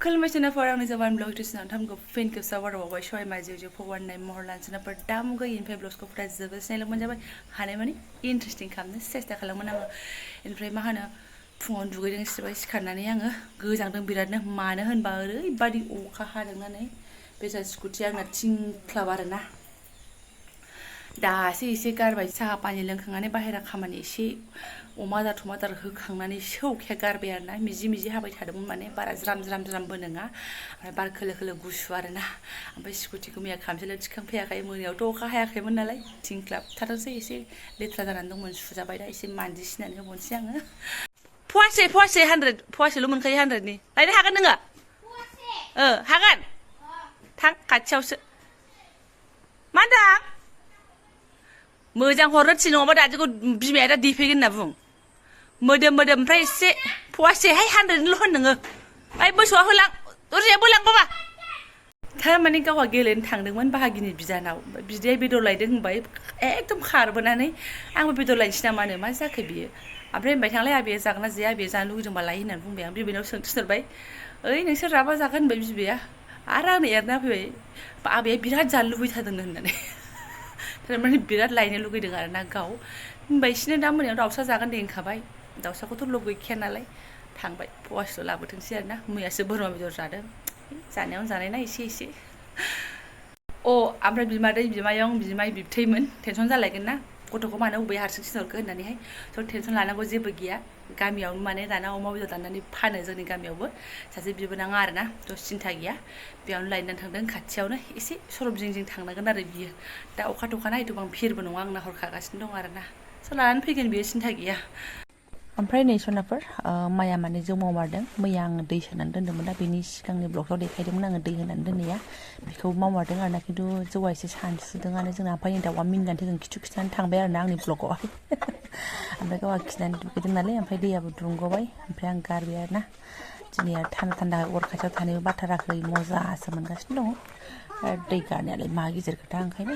खुलुमबाय सोनाफोर आंनि जबान ब्लग टिउसनाव थामखौ फिन खेबसा बारावबाय सहाय माजिउ फगवाननाय महर लानसोनाफोर दामगै इनफ्राय ब्लग्सखौ फुरा जोबोद मोनजाबाय हानाय माने इन्टारेस्टिं खालामनो सेस्था खालामोन आङो ओमफ्राय मा होनो फुङाव दुगैदों सिबाय सिखारनानै आङो गोजांदों बिरादनो मानो होनबा ओरैबादि अखा हादोंनानै बेजा स्कुटिया आंना थिंख्लाब आरोना दासो एसे गारबाय साहा पानि लोंखांनानै बाहेरा खामानि एसे अमा आदार थमा आदार होखांनानै सौखाया गारबाय आरोना मिजि हाबाय थादोंमोन माने बारा ज्रामबो नङा ओमफ्राय बार खोलो खोलो गुसु आरोना ओमफ्राय स्कुटिखौ मैया खामसालियाव थिखांफैयाखै मोनायावथ' अखा हायाखैमोन नालाय थिंख्लाब थाथोंसै एसे लेथ्रा जानानै दंमोन सुजाबाय दा एसे मानजिसिनानै होबावनोसै आङो फवासे 100 फवासेल' मोनखायो 100नि लायनो हागोन नोङो हागोन थां खाथियावसो मा होनदों मोजां हरनो थिन नङाबा दादिखौ बिमाया दा देफैगोन होनना बुं मोदोम ओमफ्राय एसे फवासेहाय 100निल' होन नोङो ओइ मोसौआ होलां दरजाया बोलां बाबा थारमाने गावहा गेलेनो थांदोंमोन बाहागिनि बिदानाव बिदाया बेदर लायदों होनबाय एकदम खारबोनानै आंबो बेदर लायनोसै नामानो मा जाखो बियो ओमफ्राय होनबाय थांलाय आबैया जागोन ना जाया आबैया जानो लुगैदोंबा लाय होननानै बुंबाय आं बिबैनाव सोंथिनहरबाय ओइ नोंसोर राबा जागोन होनबाय बिबैया आरो आंनो एरना फैबाय आबैया बिराद जानो लुबैथारदोंनो होननानै थारमाने बिराद लायनो लुगैदों आरोना गाव होनबाय बिसोरनो दा मोनायाव दाउसा जागोन दे होनखाबाय दाउसाखौथ' लुब गैखाया नालाय थांबाय फवासेल' लाबोथोंसै आरोना मैयासो बोरमा बेदर जादों जानायावनो जानायना एसे ओमफ्राय बिमादै बिमायं बिमाय बिबथैमोन टेनसन जालायगोन ना गथ'खौ मानो बबे हारसिं थिनहरखो होननानैहाय स' टेनसन लानांगौ जेबो गैया गामियावनो माने दाना अमा बेदर दाननानै फानो जोंनि गामियावबो सासे बिबोनाङा आरोना थ' सिन्था गैया बेयावनो लायनानै थांदों खाथियावनो एसे सरब जिं थांनांगोन आरो बियो दा अखा थखाना एथबां फिरबो नङा आं नाहरखागासिनो दं आरोना स' लानानै फैगोन बियो सिन्था गैया ओमफ्राय नै सनाफोर माइया माने जौ मावमारदों मैया आङो दै सोनानै दोन्दोंमोन दा बेनि सिगांनि ब्लगआव देखायदोंमोन आङो दै होनानै दोननाया बेखौ मावमारदों आरोना खिन्थु जौआ एसे सानसुदोंआनो जोंना ओमफ्राय दाउआ मिनिनानै थैगोन खिथनानै थांबाय आरोना आंनि ब्लगआवहाय ओमफ्राय गावहा खिनानै दुगैदों नालाय ओमफ्राय दैयाबो दुंग'बाय ओमफ्राय आं गारबाय आरोना दिनै आरो थान्दा अर खाथियाव थानोबो बाथाराखै मजासो मोनगासिनो दङ दै गारनायालाय मा गिदिर खोथा ओंखायनो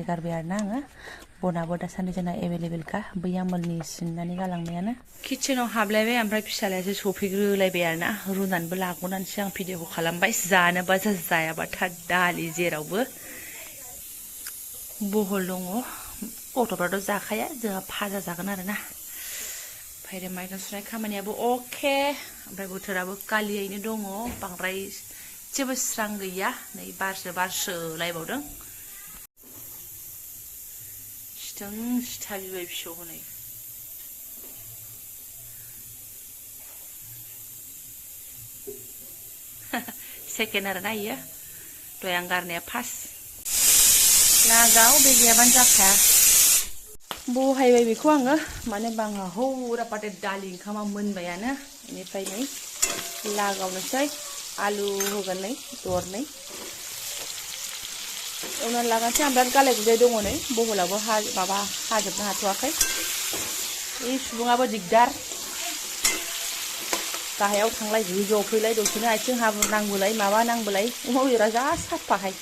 गारबाय आरोना आङो बनाबो दासान्दि जोंना एभेलेबेलखा बै आमोलनि सिननानै गालांनायानो किटचेनाव हाबलायबाय ओमफ्राय फिसालायासो सफैग्रोलायबाय आरोना रुनानैबो लागोनानैसो आं भिडिअखौ खालामबाय जानोबा जायाबा थार दालि जेरावबो बहल दङ गथ'फ्राथ' जाखाया जोंहा भाजा जागोन आरोना ओमफ्राय माइरं सुनाय खामानियाबो अके ओमफ्राय बोथोराबो कालियैनो दङ बांद्राय जेबो स्रां गैया नै बारसोलायबावदों सिथा बिबाय फिसौ हनै सेकेन्ड आरोना इयो दहाय आं गारनाया फार्स्ट लागाव बे गैयाबानो जाखाया बहायबाय बेखौ आङो माने बाङा हौरा पाटे दालि ओंखामा मोनबायानो बेनिफ्राय नै लागावनोसै आलु होगोन नै दरनै एवनानै लागानोसै आं बिराद गालाय गुजाय दङ नै बहलाबो हाजोबनो हाथ'वाखै बे सुबुङाबो दिगदार गाहायाव थांलाय गोजौआव फैलाय दसेनो आथिं नांबोलाय माबा नांबोलाय अमा बेदरा जा साफाहाय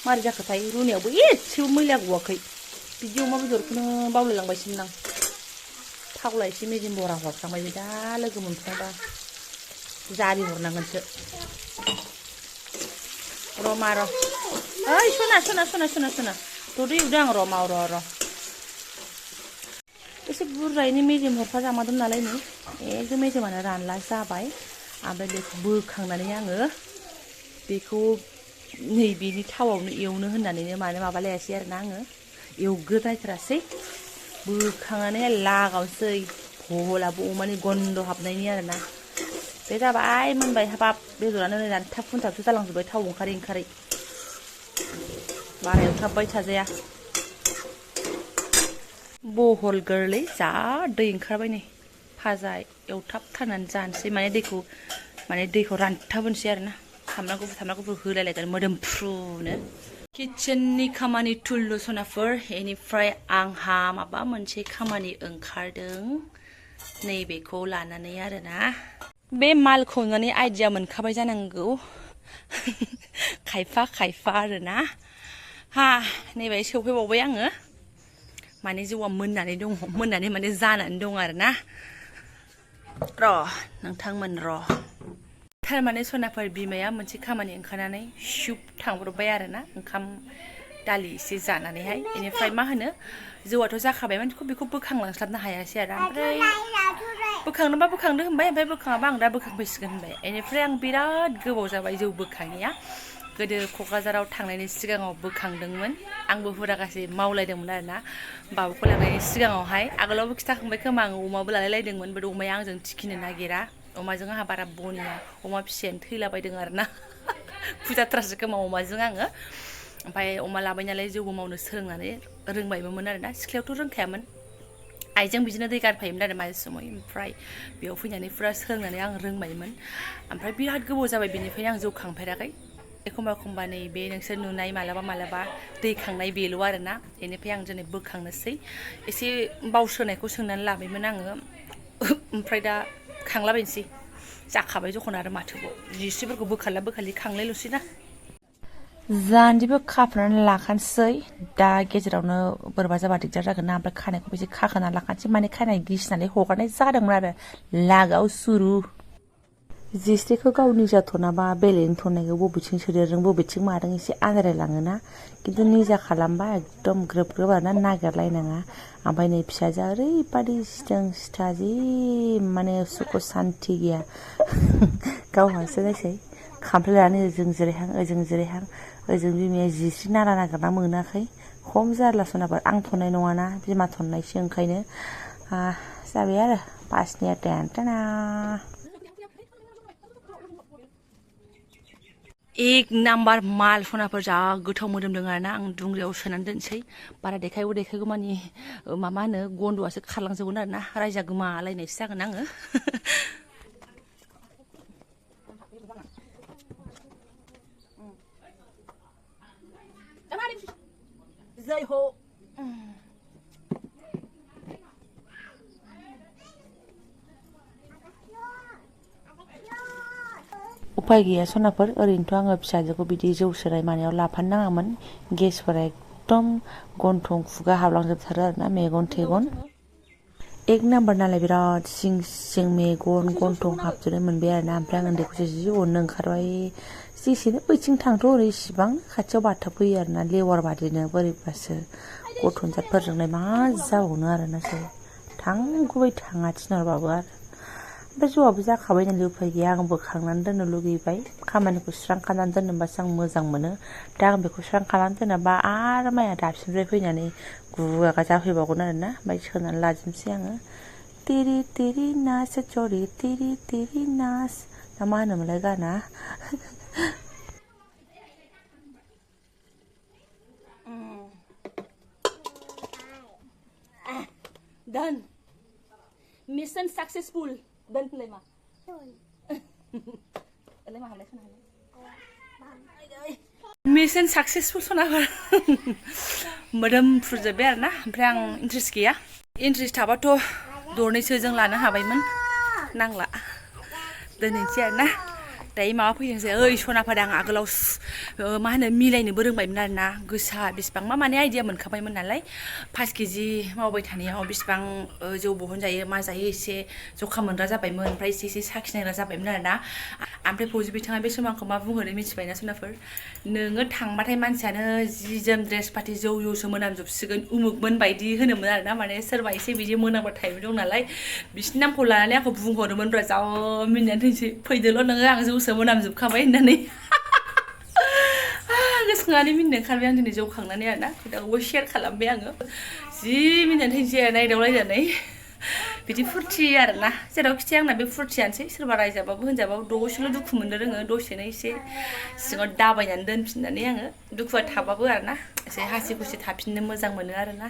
मारै जाखोथाय रुनायावबो एसेबो मैला गवाखै बिदि अमा बेदरखौनो बावलायलांबायसोमोन आं थावला एसे मेजेम बरा हरफ्लांबाय दा लोगो मोनफ्लांबा जारि हरनांगोनसो ओइ सना ददै उदों आं माव र' एसे बुरजायैनो मेजेम हरफा जामादों नालाय नै एकदम मेजेमानो रानला जाबाय ओमफ्राय बेखौ बोखांनानै आङो बेखौ नैबेनि थावआवनो एवनो होननानैनो माबालायासै आरोना आङो एवग्रोनायथारासै बोखांनानै लागावसै बहलाबो अमानि गन्ध हाबनायनि आरोना बे जाबाय मोनबाय हाबाब बेदरानो नै रानथाब खुनथाबसो जालांजोब्बाय थाव ओंखारै बारा एवथाबबाय थाजाया बहल गोरलै जा दै ओंखारबाय नै भाजा एवथाबथारनानै जानोसै माने दैखौ रानथाबहोनोसै आरोना सामब्राम गुफुर होलायलायगोन मोदोमफ्रुनो किटचेननि खामानि थुल्लु सनाफोर बेनिफ्राय आंहा माबा मोनसे खामानि ओंखारदों नैबेखौ लानानै आरोना बे मालखौ नुनानै आइडिया मोनखाबाय जानांगौ खायफा आरोना नैबे सौफैबावबाय आङो माने जौआ मोननानै माने जानानै दं आरोना र' नोंथांमोन थारमाने सनाफोर बिमाया मोनसे खामानि ओंखारनानै शुप थांब्रबबाय आरोना ओंखाम दालि एसे जानानैहाय बेनिफ्राय मा होनो जौआथ' जाखाबायमोन बेखौ बोखांलांस्लाबनो हायासै आरो ओमफ्राय बोखांनोबा बोखांदो होनबाय ओमफ्राय बोखाङाबा आं दा बोखांफैसिगोन होनबाय बेनिफ्राय आं बिराद गोबाव जाबाय जौ बोखाङैया गोदो क'क्राझाराव थांनायनि सिगाङाव बोखांदोंमोन आंबो हुरागासे मावलायदोंमोन आरोना बाबुखौ लांनायनि सिगाङावहाय आगोलावबो खिथाखांबाय खोमा आं अमाबो लालायलायदोंमोन बाट अमाया आंजों थिखिनो नागिरा अमाजों आंहा बारा बनिया अमा फिसायानो थैलाबायदों आरोना फुजाथ्रासो खोमा अमाजों आङो ओमफ्राय अमा लाबाय नालाय जौबो मावनो सोलोंनानै रोंबायबोमोन आरोना सिख्लायावथ' रोंखायामोन आइजों बिदिनो दै गारफायोमोन आरो माझे समाय ओमफ्राय बेयाव फैनानै फुरा सोलोंनानै आं रोंबायमोन ओमफ्राय बिराद गोबाव जाबाय बेनिफ्रायनो आं जौ खांफेराखै एखमबा एखमबा नैबे नोंसोर नुनाय मालाबा दै खांनाय बेल' आरोना बेनिफ्राय आं दिनै बोखांनोसै एसे बावसोनायखौ सोंनानै लाबायमोन आङो ओमफ्राय दा खांलाबायनोसै जाखाबाय जखन आरो माथोबाव जिस्रिफोरखौ बोखारला खांलायल'सै ना जानजिबो खाफ्रानानै लाखानोसै दा गेजेरावनो बोरैबा जाबा दिगदार जागोन ना ओमफ्राय खानायखौबो एसे खाखाना लाखानोसै माने खानाय गिसिनानै हगारनाय जादोंमोन आरो लागाव सुरु जिस्रिखौ गाव निजा थनाबा बेलेगनि थननायखौ बबेथिं सोदेरदों बबेथिं मादों एसे आन्दायलाङोना खिन्थु निजा खालामबा एकदम ग्रोब ग्रोब आरोना नागिरलायनाङा ओमफ्राय नै फिसाजोआ ओरैबादि सिथों सिथा जि माने सुख सान्ति गैया गावहासो नायसै खामफ्लाय लानानै ओजों जिरायहां ओजों बिमाया जिस्रि नारा नागिरना मोनाखै खम जारला सनाफोर आं थननाय नङाना बिमा थननायसो ओंखायनो जाबाय आरो पासनिया टेनटेना एक नाम्बार माल सनाफोर जा गोथाव मोदोमदों आरोना आं दुंग्रियाव सोनानै दोनसै बारा देखायगौ मानि मा होनो गन्द'आसो खारलांजोबगोन आरोना रायजा गोमालायनायसो जागोन आङो जय हो उपाय गैया सनाफोर ओरैनोथ' आङो फिसाजोखौ बिदि जौ सोनाय मानायाव लाफानो नाङामोन गेसफोरा एकदम गन्थं खुगा हाबलांजोबथारो आरोना मेगन थेगन एक नाम्बार नालाय बिराद सिं मेगन गन्थं हाबजोबनाय मोनबाय आरोना ओमफ्राय आं उन्दैखौसो जि अननो ओंखारबाय जेसेनो बैथिं थांथ' ओरै इसिबां खाथियाव बाथाबफैयो आरोना लेवार बादिनो बोरैबासो गथ'नजादफोरजोंलाय मा जाबावनो आरोना सै थांगुबै थाङा थिनहरबाबो आरो ओमफ्राय जौआबो जाखाबाय नालाय उफाय गैया आं बोखांनानै दोननो लुगैबाय खामानिखौ स्रां खालामनानै दोननोबासो आं मोजां मोनो दा आं बेखौ स्रां खालामनानै दोनाबा आरो माइया दाबसिनिफ्राय फैनानै गुवागा जाफैबावगोन आरोना ओमफ्राय सोनानै लाजोबनोसै आङो तिरि तिरि नाच चरि तिरि तिरि नाच ना मा होनोमोनलाय गाना Done. Mission successful. Done play ma. Mission successful सनाफोर मोदोमफ्रुजोब्बाय आरोना ओमफ्राय आं इन्ट्रेस्ट गैया इन्ट्रेस्ट थाबाथ' दरनैसो जों लानो हाबायमोन नांला दोननोसै आरोना दायो माबा फैदोंसै ओइ सनाफोर आं आगोलाव मा होनो मिलायनोबो रोंबायमोन आरोना गोसा बेसेबां माने आइडिया मोनखाबायमोन नालाय 5 केजि मावबाय थानायाव बेसेबां जौ बहनजायो मा जायो एसे जखा मोनग्रा जाबायमोन ओमफ्राय एसे साखिनायग्रा जाबायमोन आरोना ओमफ्राय फौजि बिथाङा बे समाव आंखौ मा बुंहरो मिथिबायना सनाफोर नोङो थांबाथाय मानसियानो जि जोम ड्रेस पाति जौ जौसो मोनामजोबसिगोन उमुगमोन बायदि होनोमोन आरोना माने सोरबा एसे बिदि मोनामग्रा टाइप दं नालाय बिसिनि नामखौ लानानै आंखौ बुंहरोमोन ब्रा जा मिनिनानै थैनोसै फैदोल' नोङो आं जौसो मोनामजोबखाबाय होननानै गोसोखांनानै मिनिनो ओंखारबाय आं दिनै जौ खांनानै आरोना खोथाखौबो शेयार खालामबाय आङो जि मिनिनानै थैनोसै नायदावलायनानै बिदि फुरथि आरोना जेरावखि आंना बे फुरथियानोसै सोरबा रायजाबाबो होनजाबाबो दसेल' दुखु मोननो रोङो दसेनो एसे सिङाव दाबायनानै दोनफिननानै आङो दुखुआ थाबाबो आरोना एसे हासि खुसि थाफिननो मोजां मोनो आरोना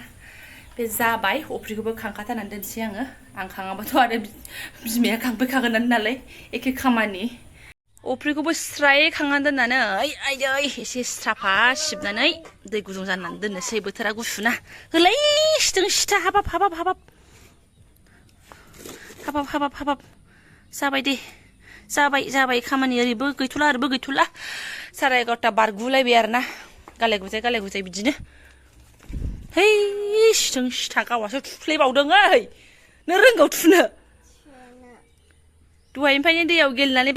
बे जाबाय अफ्रिखौबो खांखाथारनानै दोनसै आङो आं खाङाबाथ' आरो बिमाया खांफैखागोन नालाय एखे खामानि अफ्रिखौबो स्राय खांनानै दोननानै आइदै एसे साफा सिबनानै दै गुदुं जाननानै दोननोसै बोथोरा गुसुना होलाय सिथों सिथा हाबाब जाबाय दे जाबाय खामानि ओरैबो गैथ'ला 11:30 बारगुलायबाय आरोना गालाय गुजाय बिदिनो है सिथों सिथा गावासो थुफ्लेबावदों ओइ नों रोंगौ थुनो दहायनिफ्रायनो दैयाव गेलेनानै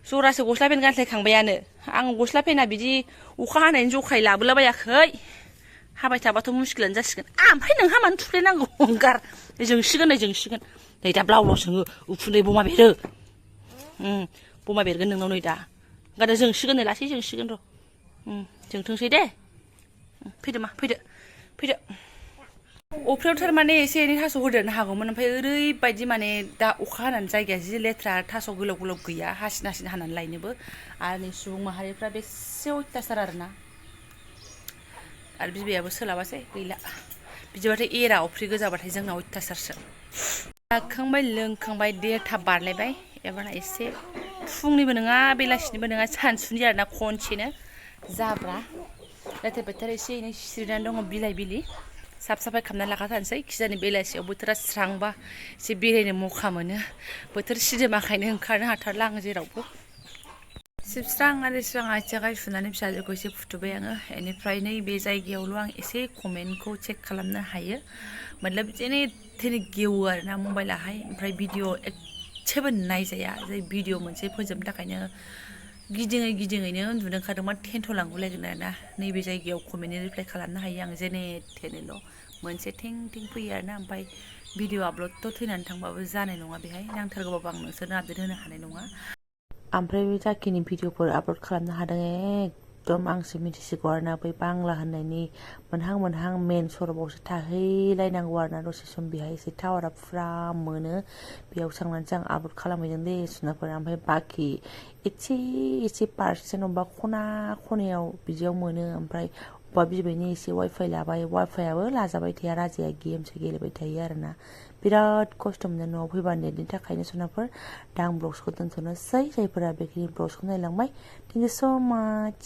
जरासे गस्ला पेन गानस्लायखांबायानो आं गस्ला पेना बिदि अखा हानायनि जखाय लाबोलाबायाखै हाबाय थाबाथ' मुस्किलानो जासिगोन ओमफ्राय नोंहा मानो थुफ्लेनांगौ गार जोंसिगोन नै जोंसिगोन नै दा ब्लाव ब्लाव सोङो उखुन्दै बमा बेरो बमा बेरगोन नोंनाव नै दा ओंखायनो जोंसिगोन नै लासै जोंसिगोन र' जोंथोंसै दे फैदो मा फैदो फैदो अफ्रियाव थारमाने एसे एनै थास' होदेरनो हागौमोन ओमफ्राय ओरैबायदि माने दा अखा हानानै जायगाया जि लेथ्रा थास' गोलाव गोलाव गैया हासिन हासिन हानानै लायनोबो आरो नै सुबुं माहारिफ्रा बेसे अयथासार आरोना आरो बिबैयाबो सोलाबासै गैला बिदिबाथाय एरा अफ्रि गोजाबाथाय जोंना अयथासारसो जाखांबाय लोंखांबाय 1:30 बारलायबाय एबार एसे फुंनिबो नङा बेलासिनिबो नङा सानसुनि आरोना खनसेनो जाब्रा लेथेर फेथेर एसे एनै सिरिनानै दङ बिलाइ बिलि साफ साफाय खालामना लाखाथारनोसै खिजानि बेलासियाव बोथोरा स्रांबा एसे बेरायनो मखा मोनो बोथोर सिदोमाखायनो ओंखारनो हाथारला आङो जेरावबो सिबस्रां आरिस्रां आथिं आखाइ सुनानै फिसाजोखौ एसे फुथुबाय आङो बेनिफ्राय नैबे जायगायावल' आं एसे कमेन्टखौ चेक खालामनो हायो मतलब जेने थेने गेवो आरोना मबाइलाहाय ओमफ्राय भिडिअ' एसेबो नायजाया जाय भिडिअ' मोनसे फोजोबनो थाखायनो गिदिङैनो उन्दुनो ओंखारदोंबा टेन्थ'लांगुलायगोन आरोना नैबे जायगायाव कमेन्टनि रिप्लाइ खालामनो हायो आं जेने थेनेल' मोनसे थें थें फैयो आरोना ओमफ्राय भिडिअ' आपल'डथ' थैनानै थांबाबो जानाय नङा बेहाय नांथारगौबाबो आं नोंसोरनो आपडेट होनो हानाय नङा ओमफ्राय बे जाखिनि भिडिअफोर आपल'ड खालामनो हादों एकदम आंसो मिथिसिगौ आरोना बै बांला होननायनि मोनहां मेन सरबावसो थाहैलायनांगौ आरोना दसे सम बेहाय एसे टावारा फुरा मोनो बेयाव थांनानैसो आं आपल'ड खालामहैदों दे सुनाफोरा ओमफ्राय बाखि एसे पार्सेन्ट अबेबा खना खनायाव बिदियाव मोनो ओमफ्राय अबेबा बिबैनि एसे वाइफाइ लाबाय वाइफाइआबो लाजाबाय थाया राजाया गेमसो गेलेबाय थायो आरोना बिराद खस्थ' मोनो न'आव फैबा नेटनि थाखायनो सनाफोर दा आं ब्लग्सखौ दोनथ'नोसै जायफोरा बेखिनि ब्लग्सखौ नायलांबाय थेंक इउ स' माच